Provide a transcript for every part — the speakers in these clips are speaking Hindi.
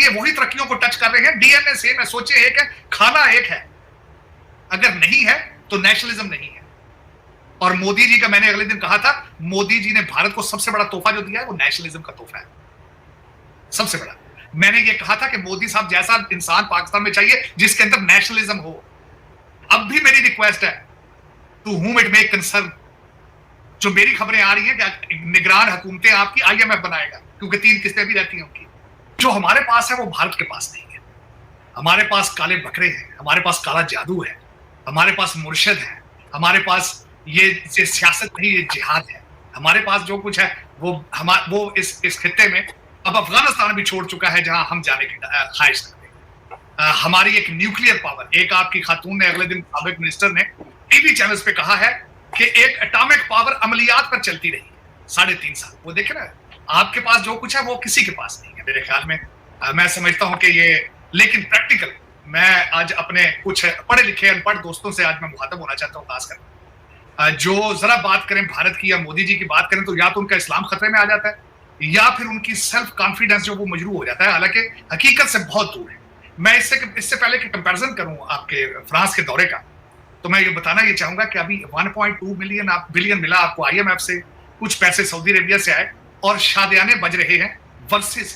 ये वही तरक्कियों को टच कर रहे हैं, डीएनए सेम है, सोचे एक है, खाना एक है। अगर नहीं है तो नेशनलिज्म नहीं है। और मोदी जी का मैंने अगले दिन कहा था, मोदी जी ने भारत को सबसे बड़ा तोहफा जो दिया है वो नेशनलिज्म का तोहफा है, सबसे बड़ा। मैंने ये कहा था कि मोदी साहब जैसा इंसान पाकिस्तान में चाहिए जिसके अंदर नेशनलिज्म हो। अब भी मेरी रिक्वेस्ट है to whom it may concern, जो मेरी खबरें आ रही हैं कि निगरान हुकूमतें आपकी आईएमएफ बनाएगा, क्योंकि 3 किस्तें भी रहती हैं उनकी। जो हमारे पास है वो भारत के पास नहीं है। हमारे पास काले बकरे हैं, हमारे पास काला जादू है, हमारे पास मुर्शद है, हमारे पास ये सियासत नहीं, ये जिहाद है। हमारे पास जो कुछ है वो इस खित्ते में अब अफगानिस्तान भी छोड़ चुका है जहां हम जाने की ख्वाहिश रखते हैं। हमारी एक न्यूक्लियर पावर, एक आपकी खातून ने अगले दिन साबिक मिनिस्टर ने टीवी चैनल्स पे कहा है कि एक एटॉमिक पावर अमलियात पर चलती रही 3.5 साल। वो देखे ना, आपके पास जो कुछ है वो किसी के पास नहीं है मेरे ख्याल में। मैं समझता हूं कि ये, लेकिन प्रैक्टिकल, मैं आज अपने कुछ पढ़े लिखे अनपढ़ दोस्तों से आज मैं मुखातब होना चाहता हूँ, खासकर जो जरा बात करें भारत की या मोदी जी की बात करें तो या तो उनका इस्लाम खतरे में आ जाता है या फिर उनकी सेल्फ कॉन्फिडेंस जो वो मजरू हो जाता है, हालांकि हकीकत से बहुत दूर है। मैं इससे पहले कि कंपैरिजन करूं आपके फ्रांस के दौरे का, तो मैं ये बताना ये चाहूंगा कि अभी 1.2 बिलियन मिला आपको आईएमएफ से, कुछ पैसे सऊदी अरेबिया से आए और शादियाने बज रहे हैं वर्सेस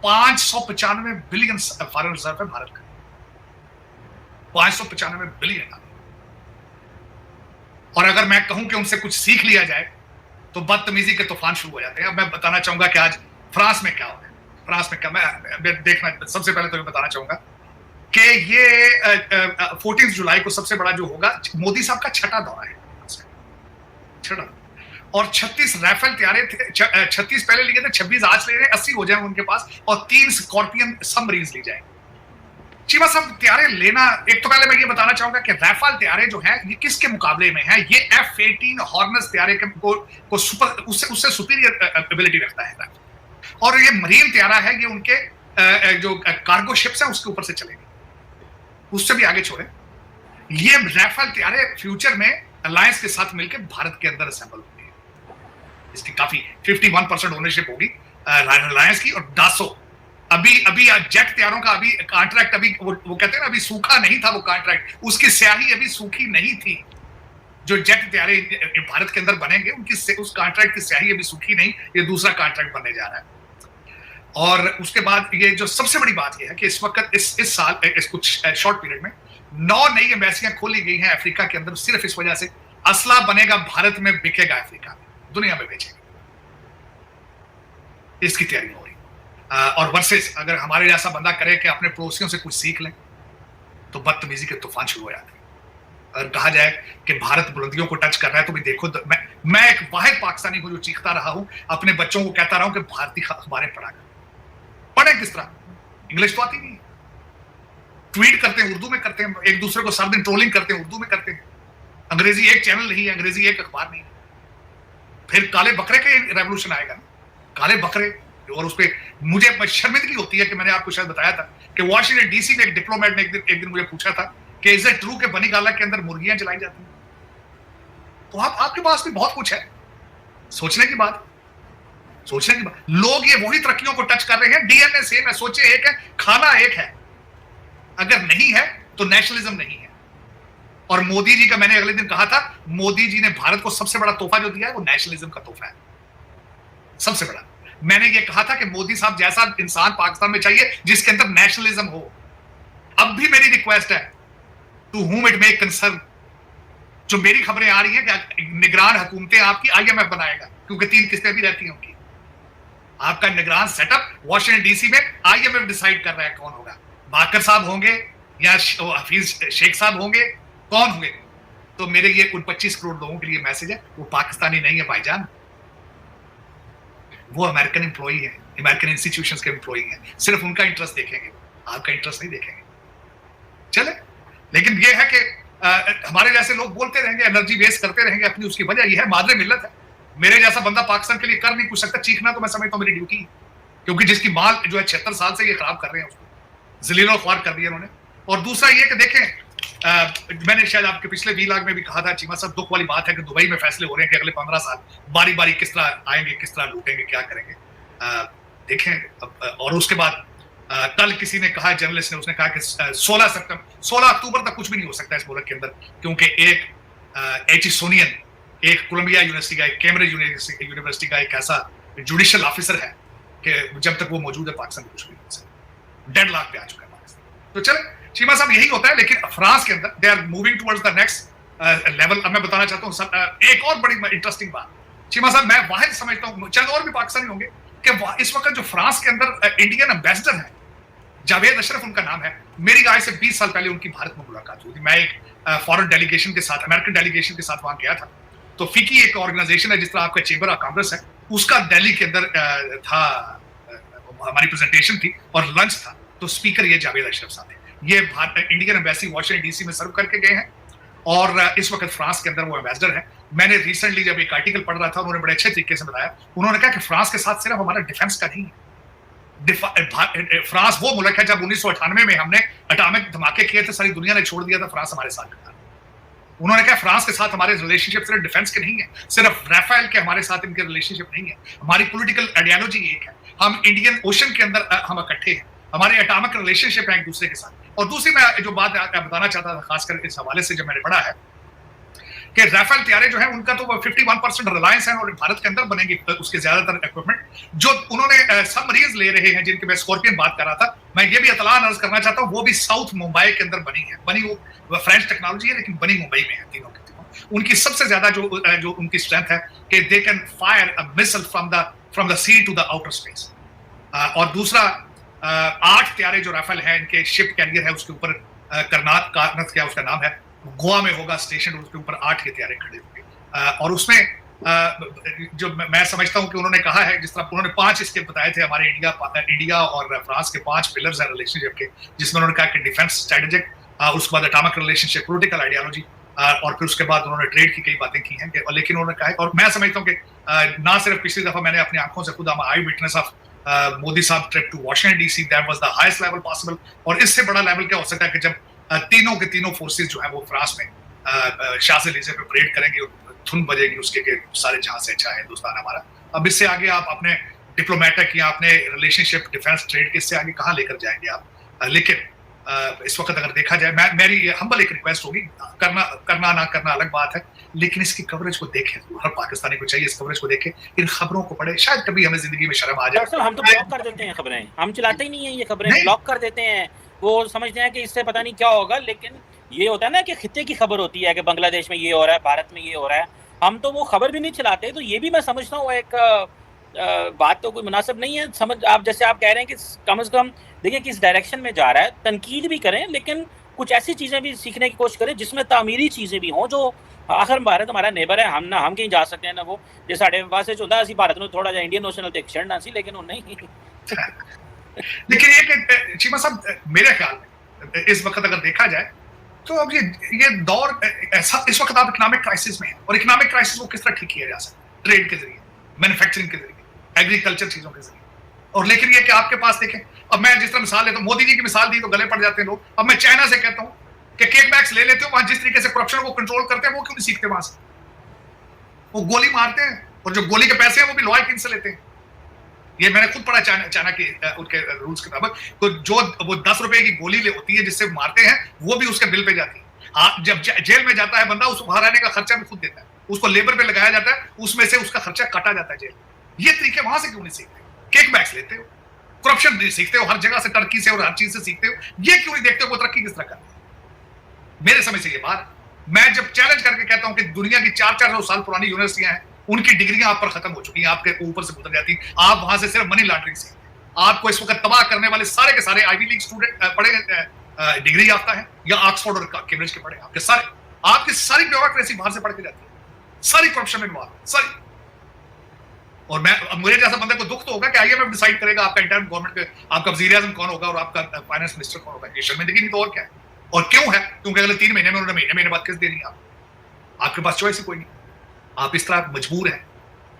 595 बिलियन फॉरेन रिजर्व है भारत का, 595 बिलियन। और अगर मैं कहूं कि उनसे कुछ सीख लिया जाए तो बदतमीजी के तूफान शुरू हो जाते हैं। अब मैं बताना चाहूंगा कि आज फ्रांस में क्या हो रहा है। फ्रांस में क्या, मैं देखना सबसे पहले तो मैं बताना चाहूंगा कि ये 14 जुलाई को सबसे बड़ा जो होगा, मोदी साहब का छठा दौरा है, छठा। और 36 राइफल तैयारे थे, 36 पहले लिए थे, 26 आज ले रहे हैं, 80 हो जाए उनके पास, और 3 स्कॉर्पियन सबमरीन्स ली जाएंगे। चीमा साहब तैयारे लेना, एक तो पहले मैं ये बताना चाहूंगा कि राफेल तैयारे जो है ये किसके मुकाबले में है? ये F-18 हॉर्नेस तैयारे को सुपर उससे सुपीरियर एबिलिटी रखता है। और ये मरीन तैयारा है, ये उनके जो कार्गो शिप्स हैं उसके ऊपर से चलेगी, उससे भी आगे छोड़े। ये राफेल तैयारे फ्यूचर में अलायंस के साथ मिलकर भारत के अंदर असेंबल होंगे। इसकी काफी 51% ओनरशिप होगी अलायंस की। और डासो अभी जेट तैयारों का अभी कॉन्ट्रैक्ट, अभी वो कहते हैं ना, अभी सूखा नहीं था वो कॉन्ट्रैक्ट, उसकी स्याही अभी सूखी नहीं थी। जो जेट तैयारे भारत के अंदर बनेंगे उनकी उस कॉन्ट्रैक्ट की स्याही अभी सूखी नहीं, ये दूसरा कॉन्ट्रैक्ट बनने जा रहा है। और उसके बाद ये जो सबसे बड़ी बात ये है कि इस वक्त इस साल इस कुछ शॉर्ट पीरियड में 9 नई एम्बेसियां खोली गई हैं अफ्रीका के अंदर, सिर्फ इस वजह से असला बनेगा भारत में, बिकेगा अफ्रीका में, दुनिया में बेचेगा, इसकी तैयारी हो रही। और वर्सेस अगर हमारे जैसा बंदा करे कि अपने पड़ोसियों से कुछ सीख लें तो बदतमीजी के तूफान शुरू हो जाते हैं। अगर कहा जाए कि भारत बुलंदियों को टच कर रहा है तो भी देखो, मैं एक वाहिद पाकिस्तानी हूं जो चीखता रहा हूं, अपने बच्चों को कहता रहा हूं कि भारतीय अखबारें पढ़ा कर। पढ़े किस तरह? इंग्लिश तो आती नहीं, ट्वीट करते हैं उर्दू में करते हैं, एक दूसरे को सारा दिन ट्रोलिंग करते हैं उर्दू में करते हैं। अंग्रेजी एक चैनल नहीं है, अंग्रेजी एक अखबार नहीं है। फिर काले बकरे के रेवोल्यूशन आएगा, काले बकरे। और उस पर मुझे शर्मिंदगी होती है कि मैंने आपको शायद बताया था कि वॉशिंगटन डीसी में एक डिप्लोमेट ने एक दिन मुझे पूछा था कि इज इट ट्रू कि बनीगाला के अंदर मुर्गियां जलाई जाती हैं? तो आपके पास भी बहुत कुछ है, सोचने की बात। लोग ये वही तरक्कियों को टच कर रहे हैं, डीएनए सेम है, सोचे एक है, खाना एक है। अगर नहीं है तो नेशनलिज्म नहीं है। और मोदी जी का मैंने अगले दिन कहा था, मोदी जी ने भारत को सबसे बड़ा तोहफा जो दिया है वो नेशनलिज्म का तोहफा है, सबसे बड़ा। मैंने ये कहा था कि मोदी साहब जैसा इंसान पाकिस्तान में चाहिए जिसके अंदर नेशनलिज्म हो। अब भी मेरी रिक्वेस्ट है to whom it may concern, जो मेरी खबरें आ रही हैं कि निगरान हुकूमतें आपकी आईएमएफ बनाएगा, क्योंकि 3 किस्तें भी रहती हैं उनकी। आपका निगरान सेटअप वॉशिंगटन डीसी में आईएमएफ डिसाइड कर रहा है कौन होगा, बाकर साहब होंगे या हफीज शेख साहब होंगे, कौन होंगे? तो मेरे ये उन 25 करोड़ लोगों के लिए मैसेज है, वो पाकिस्तानी नहीं है भाईजान, वो अमेरिकन एम्प्लॉई है, अमेरिकन इंस्टीट्यूशंस के एम्प्लॉई हैं। सिर्फ उनका इंटरेस्ट देखेंगे, आपका इंटरेस्ट नहीं देखेंगे। चले, लेकिन ये है कि हमारे जैसे लोग बोलते रहेंगे, एनर्जी वेस्ट करते रहेंगे अपनी, उसकी वजह यह है मादरे मिल्लत है। मेरे जैसा बंदा पाकिस्तान के लिए कर नहीं कुछ सकता, चीखना तो मैं समझता हूँ मेरी ड्यूटी है, क्योंकि जिसकी माल जो है 76 साल से ये खराब कर रहे हैं, उसको जलीलो ख्वार कर दिया उन्होंने। और दूसरा ये कि देखें, मैंने शायद आपके पिछले वीलॉग में भी कहा था चीमा साहब, दुख वाली बात है कि दुबई में फैसले हो रहे हैं कि अगले 15 साल बारी बारी किस तरह आएंगे, किस तरह लूटेंगे, क्या करेंगे। देखें और उसके बाद कल किसी ने कहा, जर्नलिस्ट ने, उसने कहा कि 16 अक्टूबर तक कुछ भी नहीं हो सकता इस मुल्क के अंदर, क्योंकि एक एचिसोनियन, एक कोलंबिया यूनिवर्सिटी का, एक कैम्ब्रिज यूनिवर्सिटी का एक ऐसा जुडिशियल ऑफिसर है कि जब तक वो मौजूद है पाकिस्तान में कुछ भी नहीं हो सकता। डेडलॉक पे आ चुका है पाकिस्तान। तो चले चीमा साहब, यही होता है। लेकिन फ्रांस के अंदर they are moving towards the next level. अब मैं बताना चाहता हूँ एक और बड़ी इंटरेस्टिंग बात। चीमा साहब, मैं वाहिद समझता हूँ, शायद और भी पाकिस्तानी होंगे, कि इस वक्त जो फ्रांस के अंदर इंडियन एम्बेसडर है, जावेद अशरफ उनका नाम है। मेरी आज से 20 साल पहले उनकी भारत में मुलाकात हुई थी। मैं एक फॉरेन डेलीगेशन के साथ, अमेरिकन डेलीगेशन के साथ वहां गया था। तो फिकी एक ऑर्गेनाइजेशन है, जिस तरह आपका चेंबर ऑफ कॉमर्स है, उसका दिल्ली के अंदर था, हमारी प्रेजेंटेशन थी और लंच था। तो स्पीकर ये जावेद अशरफ साहब है। ये इंडियन एम्बेसी वाशिंगटन डीसी में सर्व करके गए हैं और इस वक्त फ्रांस के अंदर वो एम्बेसडर है। मैंने रिसेंटली जब एक आर्टिकल पढ़ रहा था, उन्होंने बड़े अच्छे तरीके से बताया। उन्होंने कहा कि फ्रांस के साथ सिर्फ हमारा डिफेंस का नहीं है। फ्रांस वो मुल्क है, जब 1998 में हमने एटॉमिक धमाके किए थे, सारी दुनिया ने छोड़ दिया था, फ्रांस हमारे साथ था। उन्होंने कहा फ्रांस के साथ हमारे रिलेशनशिप सिर्फ डिफेंस के नहीं है, सिर्फ राफेल के हमारे साथ इनके रिलेशनशिप नहीं है। हमारी पॉलिटिकल आइडियोलॉजी एक है, हम इंडियन ओशन के अंदर हम इकट्ठे हैं, हमारे एटॉमिक रिलेशनशिप है एक दूसरे के साथ। और दूसरी मैं जो बात बताना चाहता था, खासकर इस हवाले से जब मैंने पढ़ा है कि राफेल तैयारे जो है उनका तो 51% रिलायंस है और भारत के अंदर बनेंगी उसके ज्यादातर इक्विपमेंट। जो उन्होंने सबमरीन्स ले रहे हैं, जिनके मैं स्कॉर्पियन बात कर रहा था, मैं ये भी इत्तलाह अर्ज करना चाहता हूँ, वो भी साउथ मुंबई के अंदर बनी है। बनी वो फ्रेंच टेक्नोलॉजी है, लेकिन बनी मुंबई में है तीनों के तीनों। उनकी सबसे ज्यादा जो उनकी स्ट्रेंथ है कि they can fire a missile from the sea to the outer space. और दूसरा 8 तैयारे जो राफेल है, इनके शिप कैरियर है, उसके ऊपर कारनात क्या उसका नाम है, गोवा में होगा स्टेशन, उसके ऊपर 8 के तैयारे खड़े होंगे। और उसमें जो मैं समझता हूं कि उन्होंने कहा है, जिस तरह उन्होंने 5 इसके बताए थे, हमारे इंडिया और फ्रांस के 5 पिलर्स हैं रिलेशनशिप के, जिसमें उन्होंने कहा कि डिफेंस स्ट्रेटेजिक, उसके बाद एटॉमिक रिलेशनशिप, पॉलिटिकल आइडियोलॉजी, और फिर उसके बाद उन्होंने ट्रेड की कई बातें की हैं। लेकिन उन्होंने कहा है, और मैं समझता हूँ कि ना सिर्फ पिछली दफा मैंने अपनी आंखों से खुद आई विटनेस ऑफ मोदी साहब trip to Washington DC, that was the highest level possible. और इससे बड़ा लेवल क्या हो सकता है कि जब तीनों के तीनों फोर्सेस जो है वो फ्रांस में शाज़-एलिज़े पे परेड करेंगे और धुन बजेगी उसके के सारे जहां से अच्छा है हिंदुस्तान हमारा। अब इससे आगे आप अपने डिप्लोमेटिक या अपने रिलेशनशिप, डिफेंस, ट्रेड के इससे आगे कहां लेकर जाएंगे आप। लेकिन इस वक्त अगर देखा जाए, मेरी हम्बल एक रिक्वेस्ट होगी, करना ना करना अलग बात है, लेकिन इसकी कवरेज को देखें। हर पाकिस्तानी को चाहिए इस कवरेज को देखे, इन खबरों को पढ़े, शायद कभी हमें जिंदगी में शर्म आ जाए। हम तो ब्लॉक कर देते हैं खबरें, हम चलाते ही नहीं है ये खबरें, ब्लॉक कर देते हैं। वो समझते हैं कि इससे पता नहीं क्या होगा, लेकिन ये होता है ना कि खित्ते की खबर होती है कि बांग्लादेश में ये हो रहा है, भारत में ये हो रहा है, हम तो वो खबर भी नहीं चलाते। तो ये भी मैं समझता हूँ एक बात तो कोई मुनासिब नहीं है। समझ आप, जैसे आप कह रहे हैं कि कम से कम देखिए किस डायरेक्शन में जा रहा है, तनकीद भी करें, लेकिन कुछ ऐसी चीज़ें भी सीखने की कोशिश करें जिसमें तामीरी चीज़ें भी हों। जो आखिर भारत हमारा नेबर है, हम कहीं जा सकते हैं ना, वो जो साढ़े पास से चलता है भारत में थोड़ा जा इंडियन ओशन एक छड़ना सी, लेकिन वो नहीं। लेकिन ये कि चीमा साहब, मेरे ख्याल में इस वक्त अगर देखा जाए तो अब ये दौर ऐसा, इस वक्त आप इकोनॉमिक क्राइसिस में है, और इकोनॉमिक क्राइसिस को किस तरह ठीक किया जा सकता है? ट्रेड के जरिए, मैन्युफैक्चरिंग के जरिए, एग्रीकल्चर चीजों के जरिए। और लेकिन ये कि आपके पास देखें, अब मैं जिस तरह मिसाल लेता हूं, मोदी जी की मिसाल दी तो गले पड़ जाते हैं लोग। अब मैं चाइना से कहता हूं कि केक बैग्स ले लेते हो, वहां जिस तरीके से करप्शन को कंट्रोल करते हैं, वो क्यों नहीं सीखते वहां से? वो गोली मारते हैं, और जो गोली के पैसे हैं वो भी लॉयल किन से लेते हैं? ये मैंने खुद पढ़ा चाइना के उनके रूल्स के मुताबिक। तो जो वो 10 रुपए की गोली होती है जिससे मारते हैं, वो भी उसके बिल पे जाती है। जब जेल में जाता है बंदा, उस बाहर आने का खर्चा भी खुद देता है, उसको लेबर पे लगाया जाता है, उसमें से उसका खर्चा काटा जाता है जेल। ये तरीके वहां से क्यों नहीं सीखते? केक बैग्स लेते हो, करप्शन नहीं सीखते हो, हर जगह से, टर्की से और हर चीज से सीखते हो, ये क्यों नहीं देखते हो वो तरक्की किस तरह करते हैं? मेरे समझ से ये बात, मैं जब चैलेंज करके कहता हूं कि दुनिया की 400 साल पुरानी यूनिवर्सिटियां हैं, उनकी डिग्रियां आप पर खत्म हो चुकी हैं, आपके ऊपर से गुजर जाती, आप वहां से सिर्फ मनी लॉन्ड्रिंग से, आपको इस वक्त तबाह करने वाले सारे के सारे आईवी लीग स्टूडेंट पढ़े, डिग्री याफ्ता है या ऑक्सफोर्ड और कैम्ब्रिज के पढ़े, आपकी सारी ब्यूरोक्रेसी बाहर से पढ़ के जाती है, सारी करप्शन में इन्वॉल्व, सारी। और मुझे जैसा बंदे को दुख तो होगा कि आईएमएफ डिसाइड करेगा आपका इंटर्न गवर्नमेंट, आपका वजीर आजम कौन होगा और आपका फाइनेंस मिनिस्टर कौन होगा। ये शर्मिंदगी नहीं तो और क्या है? और क्यों है? क्योंकि अगले 3 महीने में उन्होंने महीने बाद किस दे रही है आपके पास चॉइस ही कोई नहीं, आप इस तरह मजबूर हैं,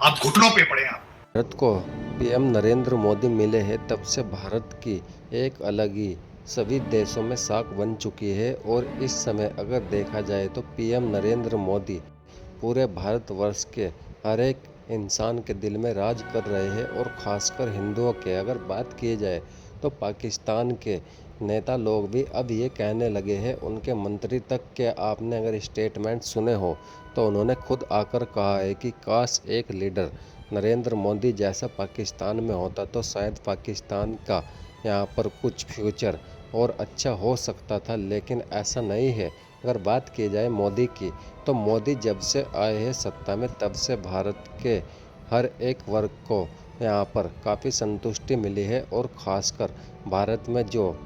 आप घुटनों पे पड़े हैं। भारत को पीएम नरेंद्र मोदी मिले हैं, तब से भारत की एक अलग ही सभी देशों में साख बन चुकी है। और इस समय अगर देखा जाए तो पीएम नरेंद्र मोदी पूरे भारतवर्ष के हर एक इंसान के दिल में राज कर रहे हैं। और ख़ासकर हिंदुओं के अगर बात की जाए तो पाकिस्तान के नेता लोग भी अब ये कहने लगे हैं, उनके मंत्री तक के आपने अगर स्टेटमेंट सुने हो तो उन्होंने खुद आकर कहा है कि काश एक लीडर नरेंद्र मोदी जैसा पाकिस्तान में होता तो शायद पाकिस्तान का यहाँ पर कुछ फ्यूचर और अच्छा हो सकता था, लेकिन ऐसा नहीं है। अगर बात की जाए मोदी की, तो मोदी जब से आए हैं सत्ता में तब से भारत के हर एक वर्ग को यहाँ पर काफ़ी संतुष्टि मिली है। और ख़ासकर भारत में जो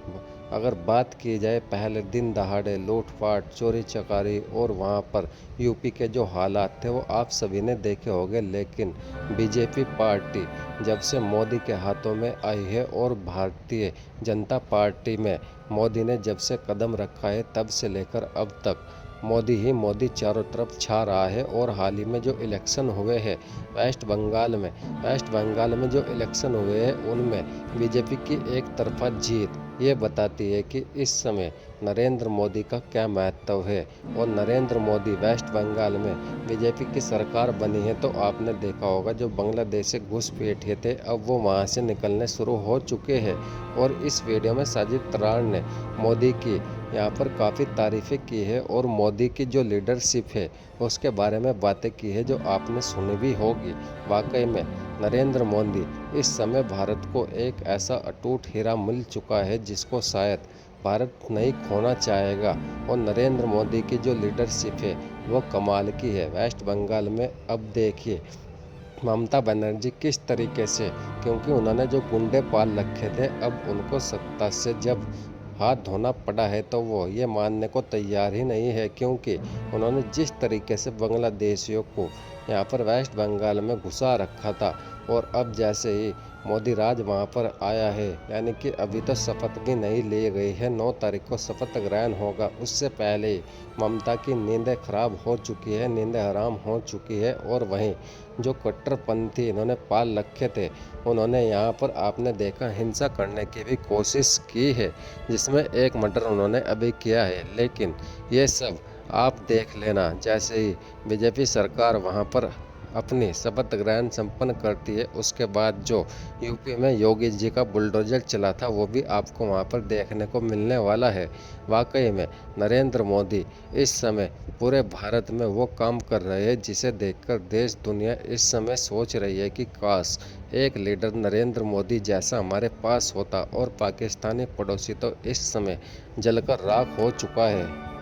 अगर बात की जाए पहले दिन दहाड़े लूटपाट चोरी चकारी और वहाँ पर यूपी के जो हालात थे वो आप सभी ने देखे होंगे, लेकिन बीजेपी पार्टी जब से मोदी के हाथों में आई है और भारतीय जनता पार्टी में मोदी ने जब से कदम रखा है तब से लेकर अब तक मोदी ही मोदी चारों तरफ छा रहा है। और हाल ही में जो इलेक्शन हुए हैं वेस्ट बंगाल में जो इलेक्शन हुए हैं उनमें बीजेपी की एक तरफा जीत ये बताती है कि इस समय नरेंद्र मोदी का क्या महत्व है। और नरेंद्र मोदी वेस्ट बंगाल में बीजेपी की सरकार बनी है तो आपने देखा होगा जो बांग्लादेश से घुसपैठिए थे अब वो वहाँ से निकलने शुरू हो चुके हैं। और इस वीडियो में साजिद तरार ने मोदी की यहाँ पर काफ़ी तारीफ़ें की है और मोदी की जो लीडरशिप है उसके बारे में बातें की है जो आपने सुनी भी होगी। वाकई में नरेंद्र मोदी इस समय भारत को एक ऐसा अटूट हीरा मिल चुका है जिसको शायद भारत नहीं खोना चाहेगा। और नरेंद्र मोदी की जो लीडरशिप है वो कमाल की है। वेस्ट बंगाल में अब देखिए ममता बनर्जी किस तरीके से, क्योंकि उन्होंने जो गुंडे पाल रखे थे अब उनको सत्ता से जब हाथ धोना पड़ा है तो वो ये मानने को तैयार ही नहीं है, क्योंकि उन्होंने जिस तरीके से बांग्लादेशियों को यहाँ पर वेस्ट बंगाल में घुसा रखा था। और अब जैसे ही मोदी राज वहाँ पर आया है, यानी कि अभी तो शपथ भी नहीं ली गई है, 9 तारीख को शपथ ग्रहण होगा, उससे पहले ही ममता की नींदें खराब हो चुकी है, नींदें हराम हो चुकी है। और वहीं जो कट्टरपंथी इन्होंने पाल रखे थे उन्होंने यहाँ पर आपने देखा हिंसा करने की भी कोशिश की है, जिसमें एक मर्डर उन्होंने अभी किया है। लेकिन ये सब आप देख लेना जैसे ही बीजेपी सरकार वहाँ पर अपनी शपथ ग्रहण संपन्न करती है उसके बाद जो यूपी में योगी जी का बुलडोजर चला था वो भी आपको वहाँ पर देखने को मिलने वाला है। वाकई में नरेंद्र मोदी इस समय पूरे भारत में वो काम कर रहे हैं जिसे देखकर देश दुनिया इस समय सोच रही है कि काश एक लीडर नरेंद्र मोदी जैसा हमारे पास होता। और पाकिस्तानी पड़ोसी तो इस समय जलकर राख हो चुका है।